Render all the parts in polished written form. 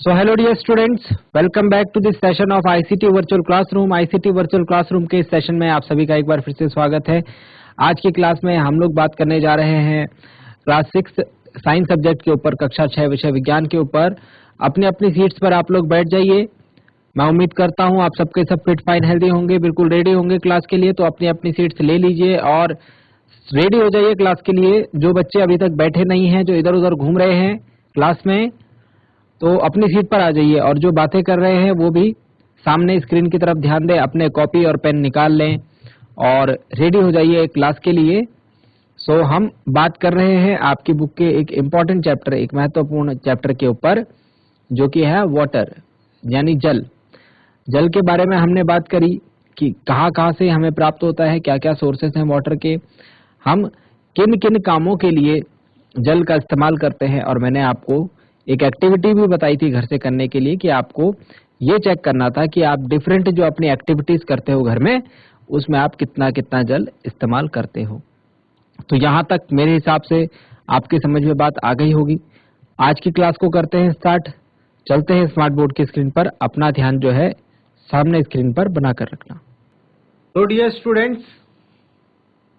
So hello dear students, welcome back to this session of ICT Virtual Classroom। ICT Virtual Classroom के इस session में आप सभी का एक बार फिर से स्वागत है। आज की क्लास में हम लोग बात करने जा रहे हैं क्लास 6 साइंस सब्जेक्ट के ऊपर, कक्षा 6 विषय विज्ञान के ऊपर। अपनी अपनी सीट्स पर आप लोग बैठ जाइए। मैं उम्मीद करता हूँ आप सबके सब फिट फाइन हेल्दी होंगे, बिल्कुल रेडी होंगे क्लास के लिए। तो अपनी अपनी सीट्स ले लीजिए और रेडी हो जाइए क्लास के लिए। जो बच्चे अभी तक बैठे नहीं हैं, जो इधर उधर घूम रहे हैं क्लास में, तो अपनी सीट पर आ जाइए। और जो बातें कर रहे हैं वो भी सामने स्क्रीन की तरफ ध्यान दें, अपने कॉपी और पेन निकाल लें और रेडी हो जाइए क्लास के लिए। सो हम बात कर रहे हैं आपकी बुक के एक इम्पॉर्टेंट चैप्टर, एक महत्वपूर्ण चैप्टर के ऊपर, जो कि है वाटर यानी जल। जल के बारे में हमने बात करी कि कहाँ कहाँ से हमें प्राप्त होता है, क्या क्या सोर्सेस हैं वाटर के, हम किन किन कामों के लिए जल का इस्तेमाल करते हैं। और मैंने आपको एक एक्टिविटी भी बताई थी घर से करने के लिए कि आपको ये चेक करना था कि आप डिफरेंट जो अपनी एक्टिविटीज करते हो घर में, उसमें आप कितना कितना जल इस्तेमाल करते हो। तो यहाँ तक मेरे हिसाब से आपकी समझ में बात आ गई होगी। आज की क्लास को करते हैं स्टार्ट। चलते हैं स्मार्ट बोर्ड की स्क्रीन पर। अपना ध्यान जो है सामने स्क्रीन पर बनाकर रखना। तो डियर स्टूडेंट्स,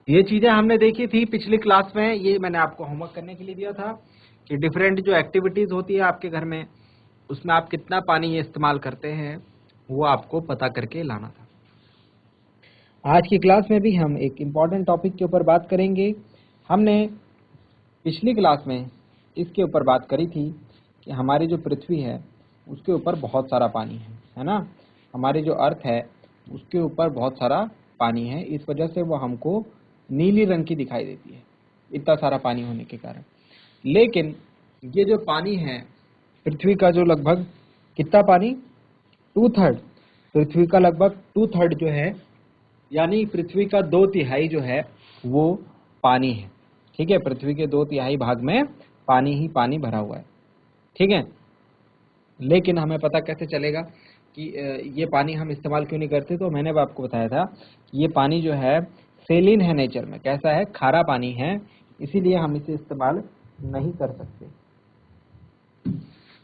ये चीजें हमने देखी थी पिछली क्लास में। ये मैंने आपको होमवर्क करने के लिए दिया था कि डिफरेंट जो एक्टिविटीज होती है आपके घर में, उसमें आप कितना पानी इस्तेमाल करते हैं, वो आपको पता करके लाना था। आज की क्लास में भी हम एक इम्पॉर्टेंट टॉपिक के ऊपर बात करेंगे। हमने पिछली क्लास में इसके ऊपर बात करी थी कि हमारी जो पृथ्वी है उसके ऊपर बहुत सारा पानी है ना। हमारी जो अर्थ है उसके ऊपर बहुत सारा पानी है, इस वजह से वो हमको नीली रंग की दिखाई देती है, इतना सारा पानी होने के कारण। लेकिन ये जो पानी है पृथ्वी का, जो लगभग कितना पानी, 2/3 पृथ्वी का, लगभग 2/3 जो है, यानी पृथ्वी का 2/3 जो है वो पानी है। ठीक है, पृथ्वी के 2/3 भाग में पानी ही पानी भरा हुआ है। ठीक है, लेकिन हमें पता कैसे चलेगा कि ये पानी हम इस्तेमाल क्यों नहीं करते? तो मैंने आपको बताया था कि ये पानी जो है सेलिन है नेचर में। कैसा है? खारा पानी है, इसीलिए हम इसे इस्तेमाल नहीं कर सकते।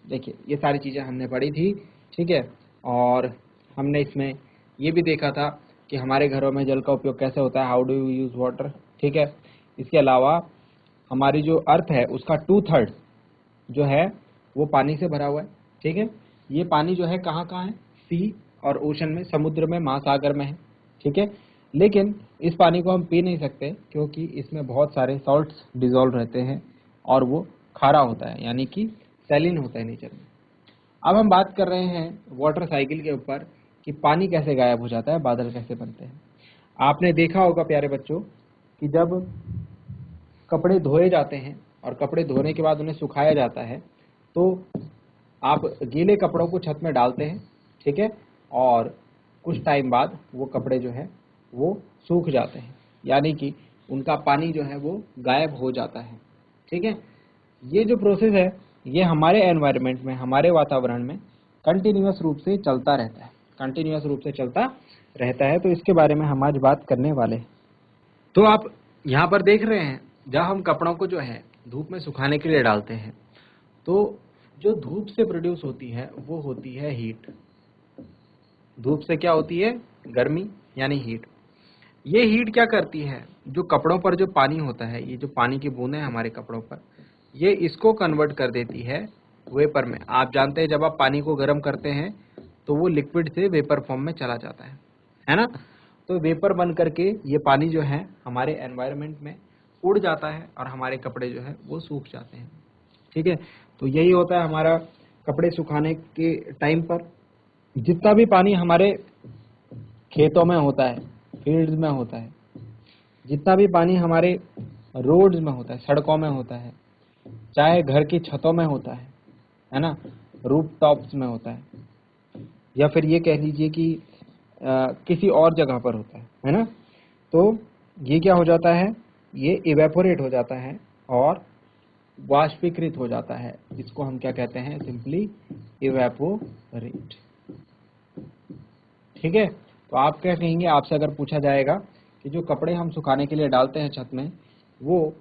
देखिए, ये सारी चीजें हमने पढ़ी थी। ठीक है, और हमने इसमें ये भी देखा था कि हमारे घरों में जल का उपयोग कैसे होता है, how do you use water. ठीक है, इसके अलावा हमारी जो अर्थ है उसका 2/3 जो है वो पानी से भरा हुआ है। ठीक है, ये पानी जो है कहाँ कहाँ है? सी और ओशन में, समुद्र में, महासागर में है। ठीक है, लेकिन इस पानी को हम पी नहीं सकते क्योंकि इसमें बहुत सारे सॉल्ट्स डिजोल्व रहते हैं और वो खारा होता है, यानी कि सैलिन होता है नेचर में। अब हम बात कर रहे हैं वाटर साइकिल के ऊपर कि पानी कैसे गायब हो जाता है, बादल कैसे बनते हैं। आपने देखा होगा प्यारे बच्चों कि जब कपड़े धोए जाते हैं और कपड़े धोने के बाद उन्हें सुखाया जाता है, तो आप गीले कपड़ों को छत में डालते हैं। ठीक है, और कुछ टाइम बाद वो कपड़े जो है वो सूख जाते हैं, यानी कि उनका पानी जो है वो गायब हो जाता है। ठीक है, ये जो प्रोसेस है ये हमारे एनवायरनमेंट में, हमारे वातावरण में कंटिन्यूअस रूप से चलता रहता है, कंटिन्यूअस रूप से चलता रहता है। तो इसके बारे में हम आज बात करने वाले हैं। तो आप यहाँ पर देख रहे हैं, जब हम कपड़ों को जो है धूप में सुखाने के लिए डालते हैं, तो जो धूप से प्रोड्यूस होती है वो होती है हीट। धूप से क्या होती है? गर्मी, यानी हीट। ये हीट क्या करती है? जो कपड़ों पर जो पानी होता है, ये जो पानी की बूंदें हैं हमारे कपड़ों पर, ये इसको कन्वर्ट कर देती है वेपर में। आप जानते हैं जब आप पानी को गर्म करते हैं तो वो लिक्विड से वेपर फॉर्म में चला जाता है ना। तो वेपर बन करके ये पानी जो है हमारे एनवायरनमेंट में उड़ जाता है और हमारे कपड़े जो है वो सूख जाते हैं। ठीक है, तो यही होता है हमारा कपड़े सुखाने के टाइम पर। जितना भी पानी हमारे खेतों में होता है, फील्ड्स में होता है, जितना भी पानी हमारे रोड्स में होता है, सड़कों में होता है, चाहे घर की छतों में होता है ना, रूफ टॉप्स में होता है, या फिर ये कह लीजिए कि किसी और जगह पर होता है ना, तो ये क्या हो जाता है? ये इवेपोरेट हो जाता है और वाष्पीकृत हो जाता है। इसको हम क्या कहते हैं? Simply evaporate. ठीक है, तो आप क्या कहेंगे? आपसे अगर पूछा जाएगा कि जो कपड़े हम सुखाने के लिए डालते हैं छत में, वो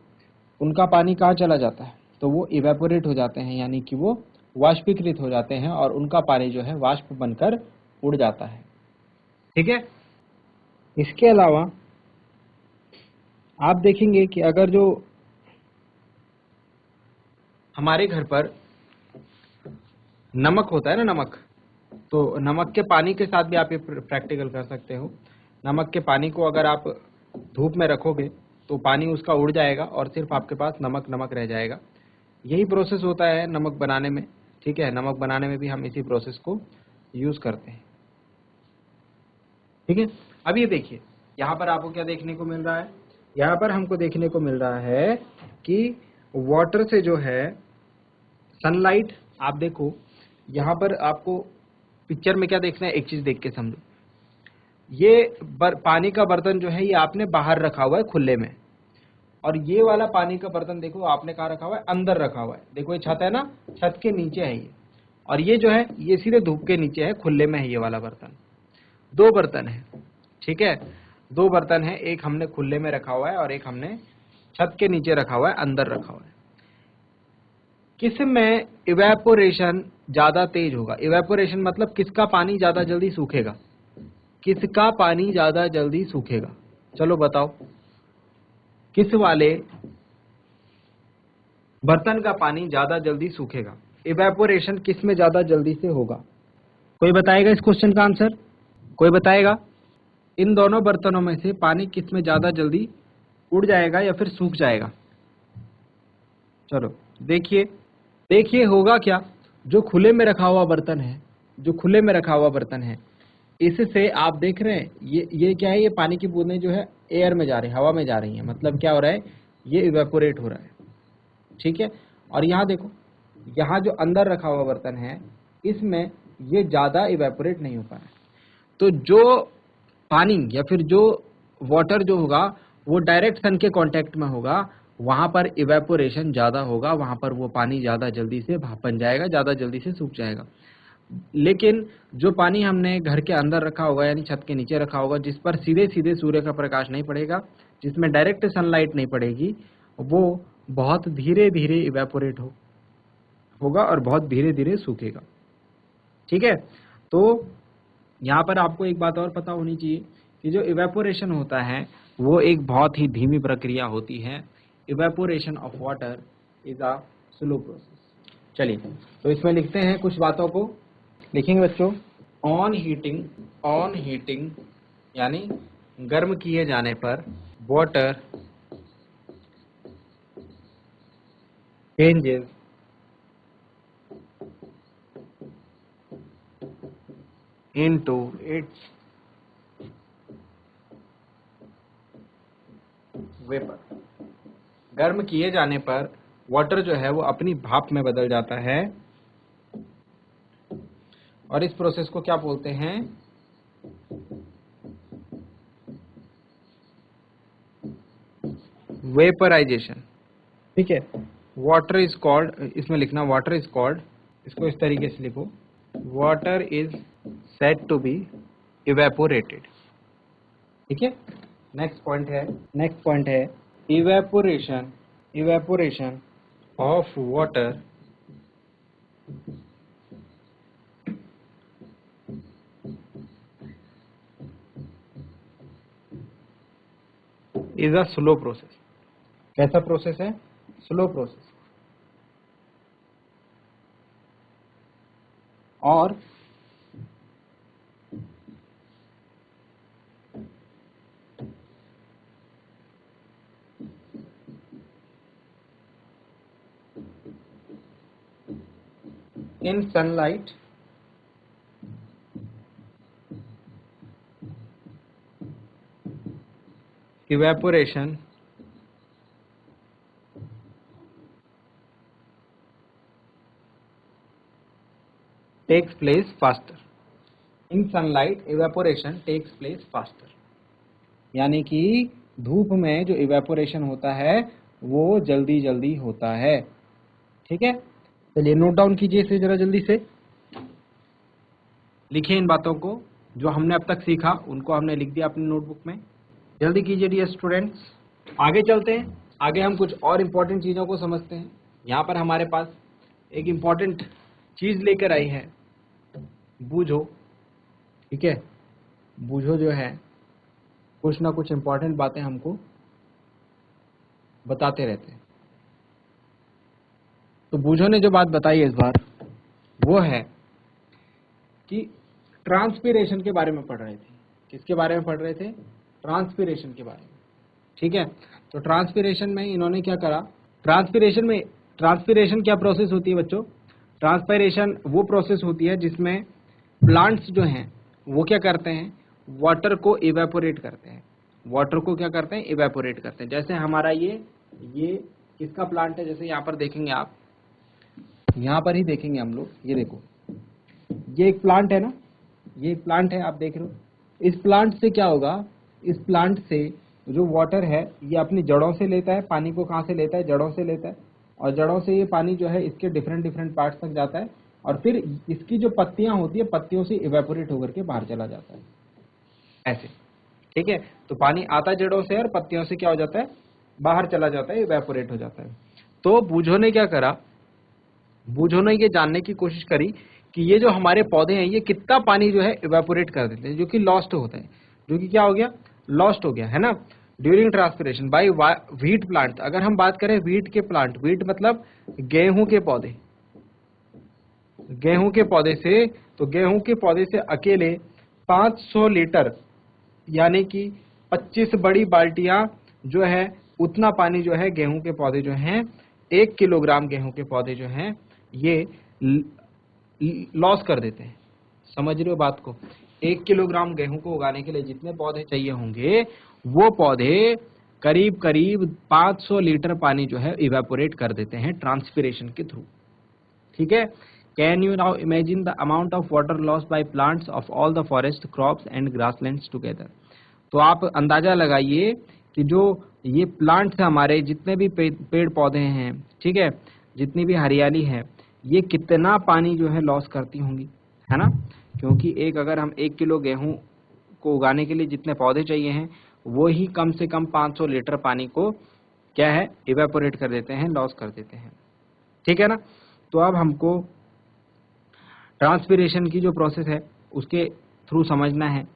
उनका पानी कहाँ चला जाता है? तो वो इवेपोरेट हो जाते हैं, यानी कि वो वाष्पीकृत हो जाते हैं और उनका पानी जो है वाष्प बनकर उड़ जाता है। ठीक है। इसके अलावा आप देखेंगे कि अगर जो हमारे घर पर नमक होता है ना, नमक, तो नमक के पानी के साथ भी आप ये प्रैक्टिकल कर सकते हो। नमक के पानी को अगर आप धूप में रखोगे तो पानी उसका उड़ जाएगा और सिर्फ आपके पास नमक नमक रह जाएगा। यही प्रोसेस होता है नमक बनाने में। ठीक है, नमक बनाने में भी हम इसी प्रोसेस को यूज करते हैं। ठीक है। अब ये देखिए, यहाँ पर आपको क्या देखने को मिल रहा है? यहाँ पर हमको देखने को मिल रहा है कि वाटर से जो है सनलाइट, आप देखो यहाँ पर आपको पिक्चर में क्या देखना है, एक चीज देख के समझो। ये पानी का बर्तन जो है ये आपने बाहर रखा हुआ है खुले में, और ये वाला पानी का बर्तन देखो आपने कहाँ रखा हुआ है, अंदर रखा हुआ है। देखो ये छत है ना, छत के नीचे है ये, और ये जो है ये सीधे धूप के नीचे है, खुले में है ये वाला बर्तन। दो बर्तन है। ठीक है, दो बर्तन है, एक हमने खुले में रखा हुआ है और एक हमने छत के नीचे रखा हुआ है, अंदर रखा हुआ है। किसमें इवेपोरेशन ज्यादा तेज होगा? इवेपोरेशन मतलब किसका पानी ज्यादा जल्दी सूखेगा? किसका पानी ज्यादा जल्दी सूखेगा? चलो बताओ, किस वाले बर्तन का पानी ज्यादा जल्दी सूखेगा? इवेपोरेशन किस में ज्यादा जल्दी से होगा? कोई बताएगा इस क्वेश्चन का आंसर? कोई बताएगा? इन दोनों बर्तनों में से पानी किस में ज्यादा जल्दी उड़ जाएगा या फिर सूख जाएगा? चलो देखिए, देखिए होगा क्या, जो खुले में रखा हुआ बर्तन है, जो खुले में रखा हुआ बर्तन है, इससे आप देख रहे हैं ये क्या है, ये पानी की बूंदें जो है एयर में जा रही है, हवा में जा रही हैं। मतलब क्या हो रहा है, ये इवेपोरेट हो रहा है। ठीक है। और यहाँ देखो, यहाँ जो अंदर रखा हुआ बर्तन है इसमें ये ज्यादा इवेपोरेट नहीं हो पा रहा है। तो जो पानी या फिर जो वाटर जो होगा वो डायरेक्ट सन के कांटेक्ट में होगा, वहां पर इवेपोरेशन ज्यादा होगा, वहां पर वो पानी ज्यादा जल्दी से भाप बन जाएगा, ज्यादा जल्दी से सूख जाएगा। लेकिन जो पानी हमने घर के अंदर रखा होगा यानी छत के नीचे रखा होगा, जिस पर सीधे सीधे सूर्य का प्रकाश नहीं पड़ेगा, जिसमें डायरेक्ट सनलाइट नहीं पड़ेगी, वो बहुत धीरे धीरे इवेपोरेट होगा और बहुत धीरे धीरे सूखेगा। ठीक है। तो यहाँ पर आपको एक बात और पता होनी चाहिए कि जो इवेपोरेशन होता है वो एक बहुत ही धीमी प्रक्रिया होती है। Evaporation of water is a slow process. चलिए, तो इसमें लिखते हैं कुछ बातों को। लिखेंगे बच्चों, ऑन हीटिंग यानी गर्म किए जाने पर water changes into its vapour. गर्म किए जाने पर वाटर जो है वो अपनी भाप में बदल जाता है, और इस प्रोसेस को क्या बोलते हैं? वेपराइजेशन। ठीक है। वाटर इज कॉल्ड, इसमें लिखना वाटर इज कॉल्ड, इसको इस तरीके से लिखो, water is said to be evaporated. ठीक है। नेक्स्ट पॉइंट है evaporation of water is a slow process. कैसा प्रोसेस है? Slow process. और in sunlight evaporation takes place faster. In sunlight evaporation takes place faster. यानी कि धूप में जो इवेपोरेशन होता है वो जल्दी जल्दी होता है। ठीक है। चलिए नोट डाउन कीजिए इसे जरा जल्दी से, लिखिए इन बातों को, जो हमने अब तक सीखा उनको हमने लिख दिया अपनी नोटबुक में। जल्दी कीजिए डियर स्टूडेंट्स। आगे चलते हैं, आगे हम कुछ और इम्पोर्टेंट चीज़ों को समझते हैं। यहाँ पर हमारे पास एक इम्पोर्टेंट चीज लेकर आई है, बूझो, ठीक है। बूझो जो है कुछ ना कुछ इंपॉर्टेंट बातें हमको बताते रहते हैं। तो बूझो ने जो बात बताई इस बार वो है कि ट्रांसपीरेशन के बारे में पढ़ रहे थे। किसके बारे में पढ़ रहे थे? ट्रांसपीरेशन के बारे में, ठीक है। तो ट्रांसपीरेशन में इन्होंने क्या करा, ट्रांसपीरेशन क्या प्रोसेस होती है बच्चों? ट्रांसपीरेशन वो प्रोसेस होती है जिसमें प्लांट्स जो हैं वो क्या करते हैं, वाटर को इवेपोरेट करते हैं। वाटर को क्या करते हैं? इवेपोरेट करते हैं। जैसे हमारा ये किसका प्लांट है? जैसे यहाँ पर देखेंगे आप, यहाँ पर ही देखेंगे हम लोग, ये देखो, ये एक प्लांट है ना, ये एक प्लांट है, आप देख रहे हो। इस प्लांट से क्या होगा, इस प्लांट से जो वाटर है ये अपनी जड़ों से लेता है। पानी को कहाँ से लेता है? जड़ों से लेता है। और जड़ों से ये पानी जो है इसके डिफरेंट पार्ट्स तक जाता है और फिर इसकी जो पत्तियां होती है, पत्तियों से इवेपोरेट होकर के बाहर चला जाता है, ऐसे, ठीक है। तो पानी आता जड़ों से और पत्तियों से क्या हो जाता है? बाहर चला जाता है, इवेपोरेट हो जाता है। तो बूझो ने क्या करा, बूझो ने ये जानने की कोशिश करी कि ये जो हमारे पौधे हैं ये कितना पानी जो है इवेपोरेट कर देते हैं, जो कि लॉस्ट होता है, जो कि क्या हो गया? लॉस्ट हो गया, है ना, during transpiration by wheat plant. अगर हम बात करें व्हीट के प्लांट, व्हीट मतलब गेहूं के पौधे, गेहूं के पौधे से, तो गेहूं के पौधे से अकेले 500 लीटर यानी कि 25 बड़ी बाल्टियां जो है, उतना पानी जो है गेहूं के पौधे जो हैं, 1 किलोग्राम गेहूं के पौधे जो हैं ये लॉस कर देते हैं। समझ रहे हो बात को? 1 किलोग्राम गेहूं को उगाने के लिए जितने पौधे चाहिए होंगे, वो पौधे करीब करीब 500 लीटर पानी जो है इवेपोरेट कर देते हैं ट्रांसपिरेशन के थ्रू, ठीक है। Can you now imagine the amount of water loss by plants of all the forest, crops and grasslands together. तो आप अंदाजा लगाइए कि जो ये प्लांट्स हमारे जितने भी पेड़ पौधे हैं, ठीक है, जितनी भी हरियाली है, ये कितना पानी जो है लॉस करती होंगी, है ना। क्योंकि अगर हम 1 किलो गेहूं को उगाने के लिए जितने पौधे चाहिए हैं, वो ही कम से कम 500 लीटर पानी को क्या है? इवेपोरेट कर देते हैं, लॉस कर देते हैं, ठीक है ना। तो अब हमको ट्रांसपिरेशन की जो प्रोसेस है उसके थ्रू समझना है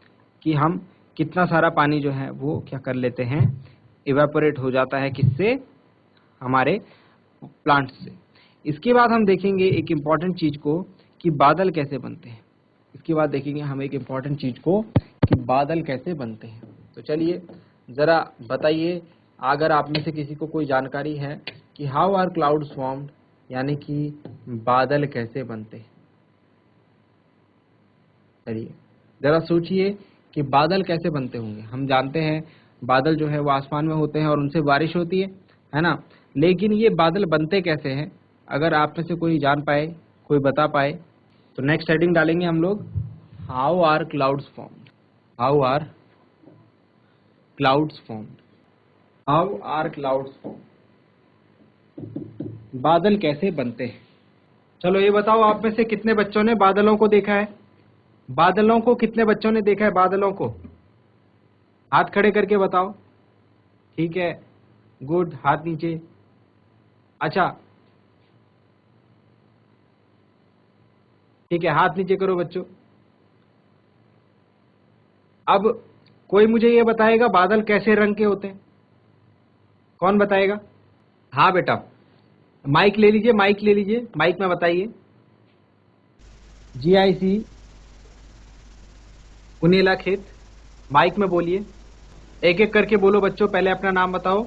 कि हम कितना सारा पानी जो है वो क्या कर लेते हैं? इवेपोरेट हो जाता है। किससे? हमारे प्लांट्स से। इसके बाद हम देखेंगे एक इम्पॉर्टेंट चीज को कि बादल कैसे बनते हैं। इसके बाद देखेंगे हम एक इम्पॉर्टेंट चीज को कि बादल कैसे बनते हैं। तो चलिए जरा बताइए, अगर आप में से किसी को कोई जानकारी है कि हाउ आर क्लाउड्स फॉर्म्ड, यानी कि बादल कैसे बनते हैं। चलिए जरा सोचिए कि बादल कैसे बनते होंगे। हम जानते हैं बादल जो है वो आसमान में होते हैं और उनसे बारिश होती है ना। लेकिन ये बादल बनते कैसे हैं? अगर आप में से कोई जान पाए, कोई बता पाए, तो नेक्स्ट हेडिंग डालेंगे हम लोग, how are clouds formed. How are clouds formed. How are clouds formed, बादल कैसे बनते हैं। चलो ये बताओ, आप में से कितने बच्चों ने बादलों को देखा है? बादलों को कितने बच्चों ने देखा है? बादलों को हाथ खड़े करके बताओ। ठीक है, गुड, हाथ नीचे। अच्छा ठीक है, हाथ नीचे करो बच्चों। अब कोई मुझे ये बताएगा बादल कैसे रंग के होते हैं? कौन बताएगा? हाँ बेटा, माइक ले लीजिए, माइक ले लीजिए, माइक में बताइए। GIC कुनेला खेत, माइक में बोलिए, एक एक करके बोलो बच्चों। पहले अपना नाम बताओ।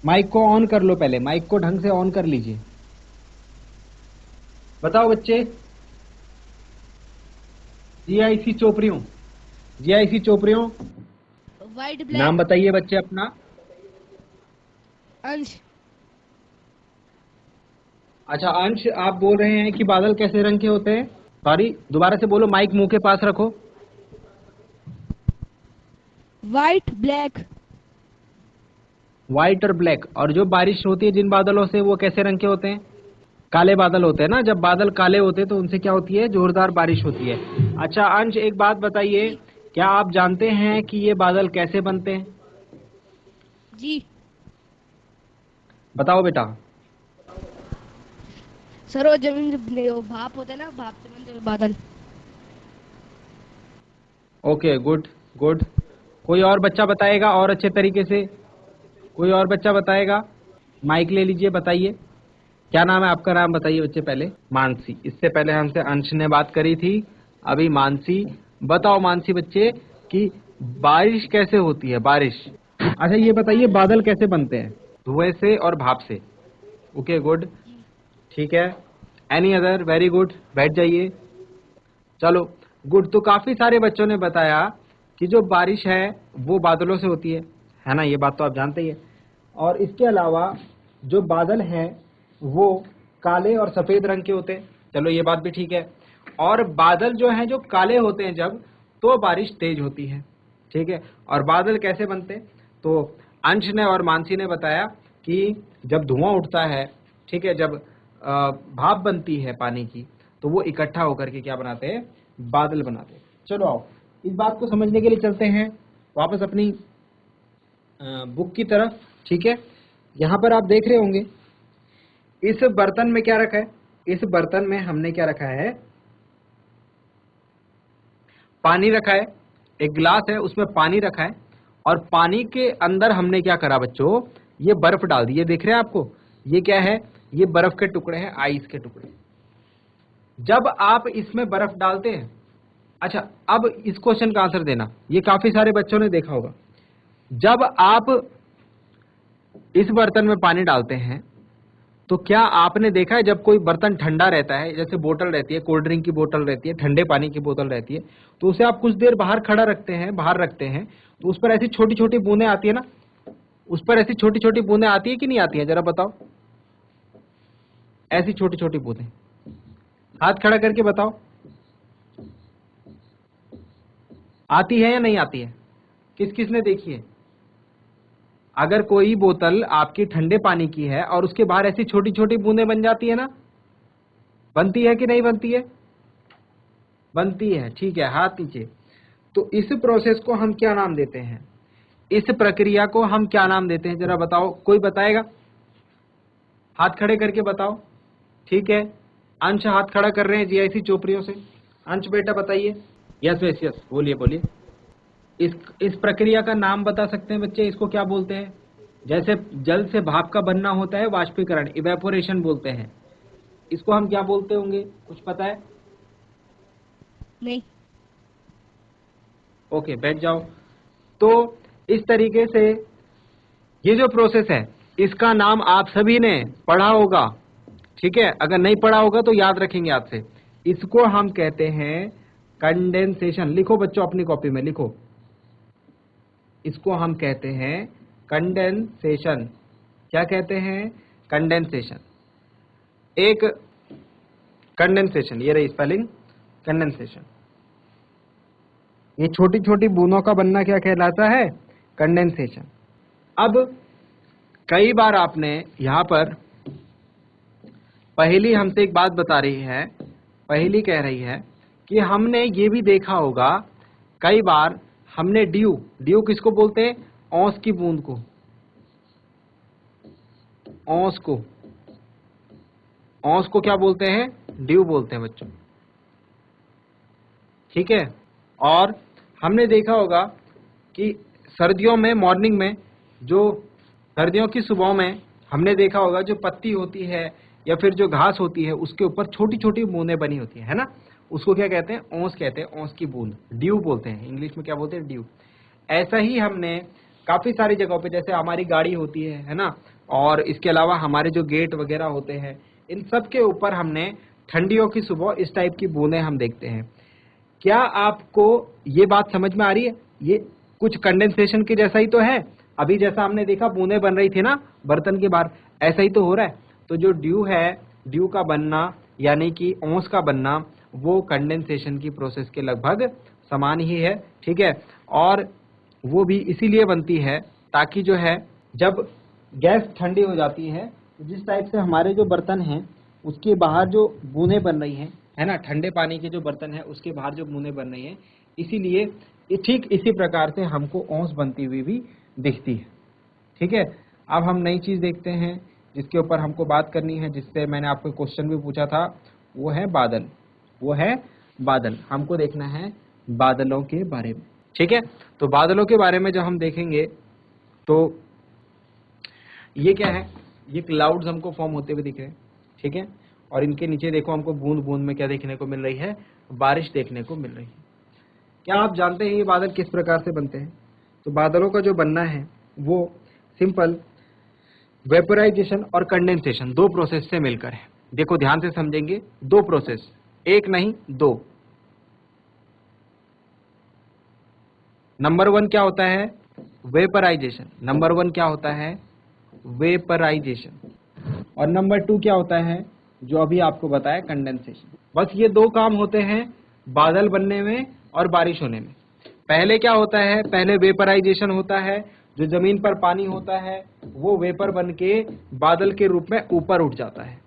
माइक को ऑन कर लो, पहले माइक को ढंग से ऑन कर लीजिए। बताओ बच्चे। GIC चोपड़ियों, GIC चोपड़ियों, व्हाइट ब्लैक। नाम बताइए बच्चे अपना। अंश। अच्छा अंश, आप बोल रहे हैं कि बादल कैसे रंग के होते हैं? सॉरी, दोबारा से बोलो, माइक मुंह के पास रखो। White black. व्हाइट और ब्लैक। और जो बारिश होती है जिन बादलों से, वो कैसे रंग के होते हैं? काले बादल होते हैं ना। जब बादल काले होते हैं तो उनसे क्या होती है? जोरदार बारिश होती है। अच्छा अंश, एक बात बताइए, जी क्या आप जानते हैं कि ये बादल कैसे बनते हैं? जी। बताओ बेटा। सर वो जमीन वो भाप होता है ना, भाप से बनते हुए बादल। Okay, good good. कोई और बच्चा बताएगा और अच्छे तरीके से? कोई और बच्चा बताएगा? माइक ले लीजिए, बताइए क्या नाम है आपका? नाम बताइए बच्चे पहले। मानसी। इससे पहले हमसे अंश ने बात करी थी, अभी मानसी। बताओ मानसी बच्चे कि बारिश कैसे होती है? बारिश। अच्छा ये बताइए बादल कैसे बनते हैं? धुएं से और भाप से। ओके गुड, ठीक है। Any other? वेरी गुड, बैठ जाइए। चलो गुड। तो काफी सारे बच्चों ने बताया कि जो बारिश है वो बादलों से होती है ना? ये बात तो आप जानते ही है। और इसके अलावा जो बादल हैं वो काले और सफेद रंग के होते हैं। चलो ये बात भी ठीक है। और बादल जो हैं जो काले होते हैं जब, तो बारिश तेज होती है, ठीक है। और बादल कैसे बनते हैं? तो अंश ने और मानसी ने बताया कि जब धुआं उठता है, ठीक है, जब भाप बनती है पानी की, तो वो इकट्ठा होकर के क्या बनाते हैं? बादल बनाते हैं। चलो आओ इस बात को समझने के लिए चलते हैं वापस अपनी बुक की तरफ, ठीक है। यहाँ पर आप देख रहे होंगे इस बर्तन में क्या रखा है? इस बर्तन में हमने क्या रखा है? पानी रखा है। एक गिलास है उसमें पानी रखा है, और पानी के अंदर हमने क्या करा बच्चों? ये बर्फ डाल दी। ये देख रहे हैं आपको? ये क्या है? ये बर्फ के टुकड़े हैं, आइस के टुकड़े। जब आप इसमें बर्फ डालते हैं, अच्छा अब इस क्वेश्चन का आंसर देना, ये काफी सारे बच्चों ने देखा होगा। जब आप इस बर्तन में पानी डालते हैं तो क्या आपने देखा है जब कोई बर्तन ठंडा रहता है, जैसे बोतल रहती है, कोल्ड ड्रिंक की बोतल रहती है, ठंडे पानी की बोतल रहती है, तो उसे आप कुछ देर बाहर खड़ा रखते हैं, बाहर रखते हैं, तो उस पर ऐसी छोटी छोटी बूंदें आती है ना? उस पर ऐसी छोटी छोटी बूंदें आती है कि नहीं आती है? जरा बताओ। ऐसी छोटी छोटी बूंदें, हाथ खड़ा करके बताओ, आती है या नहीं आती है? किस किस ने देखी है? अगर कोई बोतल आपकी ठंडे पानी की है और उसके बाहर ऐसी छोटी छोटी बूंदें बन जाती है ना, बनती है कि नहीं बनती है? बनती है, ठीक है, हाथ नीचे। तो इस प्रोसेस को हम क्या नाम देते हैं? इस प्रक्रिया को हम क्या नाम देते हैं? जरा बताओ, कोई बताएगा? हाथ खड़े करके बताओ, ठीक है। अंश हाथ खड़ा कर रहे हैं जीआईसी चोपड़ियों से। अंश बेटा बताइए। यस यस यस, बोलिए बोलिए। इस प्रक्रिया का नाम बता सकते हैं बच्चे? इसको क्या बोलते हैं? जैसे जल से भाप का बनना होता है, वाष्पीकरण, इवेपोरेशन बोलते हैं। इसको हम क्या बोलते होंगे? कुछ पता है? नहीं। ओके, बैठ जाओ। तो इस तरीके से ये जो प्रोसेस है इसका नाम आप सभी ने पढ़ा होगा, ठीक है। अगर नहीं पढ़ा होगा तो याद रखेंगे आपसे। इसको हम कहते हैं कंडेंसेशन। लिखो बच्चों अपनी कॉपी में लिखो, इसको हम कहते हैं कंडेंसेशन। क्या कहते हैं? कंडेंसेशन। एक कंडेंसेशन, ये रही स्पेलिंग, कंडेंसेशन। ये छोटी छोटी बूंदों का बनना क्या कहलाता है? कंडेंसेशन। अब कई बार आपने यहां पर पहेली हमसे एक बात बता रही है, पहेली कह रही है कि हमने ये भी देखा होगा कई बार, हमने ड्यू, ड्यू किसको बोलते हैं? औंस की बूंद को, औंस को, औंस को क्या बोलते हैं? ड्यू बोलते हैं बच्चों, ठीक है। और हमने देखा होगा कि सर्दियों में मॉर्निंग में, जो सर्दियों की सुबह में हमने देखा होगा जो पत्ती होती है या फिर जो घास होती है उसके ऊपर छोटी छोटी बूंदें बनी होती है ना? उसको क्या कहते हैं? ओस कहते हैं, ओस की बूंद, ड्यू बोलते हैं, इंग्लिश में क्या बोलते हैं? ड्यू। ऐसा ही हमने काफी सारी जगहों पे, जैसे हमारी गाड़ी होती है ना, और इसके अलावा हमारे जो गेट वगैरह होते हैं, इन सब के ऊपर हमने ठंडियों की सुबह इस टाइप की बूंदें हम देखते हैं। क्या आपको ये बात समझ में आ रही है? ये कुछ कंडेंसेशन के जैसा ही तो है। अभी जैसा हमने देखा बूंदें बन रही थी ना बर्तन के बाहर, ऐसा ही तो हो रहा है। तो जो ड्यू है, ड्यू का बनना यानी कि ओस का बनना, वो कंडेंसेशन की प्रोसेस के लगभग समान ही है, ठीक है। और वो भी इसीलिए बनती है ताकि जो है जब गैस ठंडी हो जाती है तो जिस टाइप से हमारे जो बर्तन हैं उसके बाहर जो बूंदें बन रही हैं, है ना, ठंडे पानी के जो बर्तन है उसके बाहर जो बूंदें बन रही हैं, इसीलिए ठीक इसी प्रकार से हमको ओस बनती हुई भी दिखती है, ठीक है। अब हम नई चीज देखते हैं जिसके ऊपर हमको बात करनी है, जिससे मैंने आपको क्वेश्चन भी पूछा था, वो है बादल। वो है बादल। हमको देखना है बादलों के बारे में, ठीक है। तो बादलों के बारे में जब हम देखेंगे तो ये क्या है, ये क्लाउड्स हमको फॉर्म होते हुए दिख रहे हैं, ठीक है। और इनके नीचे देखो हमको बूंद बूंद में क्या देखने को मिल रही है, बारिश देखने को मिल रही है। क्या आप जानते हैं ये बादल किस प्रकार से बनते हैं? तो बादलों का जो बनना है वो सिंपल वेपोराइजेशन और कंडेंसेशन, दो प्रोसेस से मिलकर है। देखो ध्यान से समझेंगे, दो प्रोसेस, एक नहीं दो। नंबर वन क्या होता है, वेपराइजेशन। नंबर वन क्या होता है, वेपराइजेशन। और नंबर टू क्या होता है, जो अभी आपको बताया, कंडेंसेशन। बस ये दो काम होते हैं बादल बनने में और बारिश होने में। पहले क्या होता है, पहले वेपराइजेशन होता है, जो जमीन पर पानी होता है वो वेपर बन के बादल के रूप में ऊपर उठ जाता है।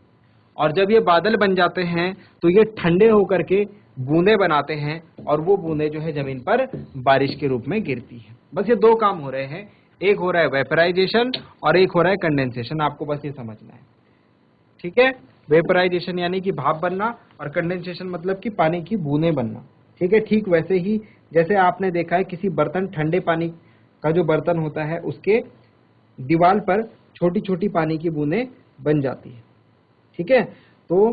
और जब ये बादल बन जाते हैं तो ये ठंडे होकर के बूंदे बनाते हैं, और वो बूंदे जो है जमीन पर बारिश के रूप में गिरती है। बस ये दो काम हो रहे हैं, एक हो रहा है वेपराइजेशन और एक हो रहा है कंडेंसेशन। आपको बस ये समझना है, ठीक है। वेपराइजेशन यानी कि भाप बनना, और कंडेंसेशन मतलब कि पानी की बूंदें बनना, ठीक है। ठीक वैसे ही जैसे आपने देखा है किसी बर्तन, ठंडे पानी का जो बर्तन होता है उसके दीवार पर छोटी छोटी पानी की बूंदें बन जाती है, ठीक है। तो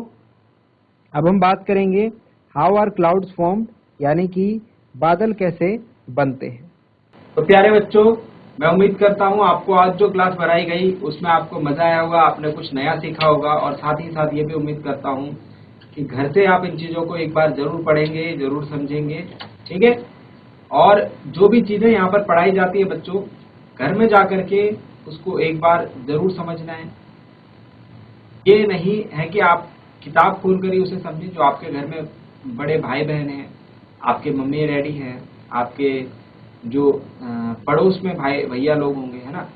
अब हम बात करेंगे हाउ आर क्लाउड्स फॉर्म्ड, यानी कि बादल कैसे बनते हैं। तो प्यारे बच्चों, मैं उम्मीद करता हूं आपको आज जो क्लास बनाई गई उसमें आपको मजा आया होगा, आपने कुछ नया सीखा होगा। और साथ ही साथ ये भी उम्मीद करता हूं कि घर से आप इन चीजों को एक बार जरूर पढ़ेंगे, जरूर समझेंगे, ठीक है। और जो भी चीजें यहाँ पर पढ़ाई जाती है बच्चों, घर में जाकर के उसको एक बार जरूर समझना है। ये नहीं है कि आप किताब खोल कर ही उसे समझें। जो आपके घर में बड़े भाई बहन हैं, आपके मम्मी डैडी हैं, आपके जो पड़ोस में भाई भैया लोग होंगे, है ना,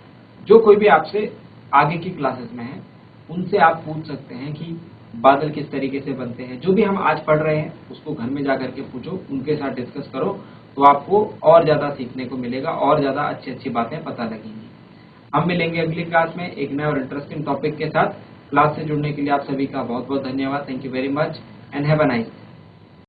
जो कोई भी आपसे आगे की क्लासेस में है, उनसे आप पूछ सकते हैं कि बादल किस तरीके से बनते हैं। जो भी हम आज पढ़ रहे हैं उसको घर में जाकर के पूछो, उनके साथ डिस्कस करो, तो आपको और ज्यादा सीखने को मिलेगा और ज्यादा अच्छी अच्छी बातें पता लगेंगी। हम मिलेंगे अगली क्लास में एक नए और इंटरेस्टिंग टॉपिक के साथ। क्लास से जुड़ने के लिए आप सभी का बहुत बहुत धन्यवाद। Thank you very much and have a nice day.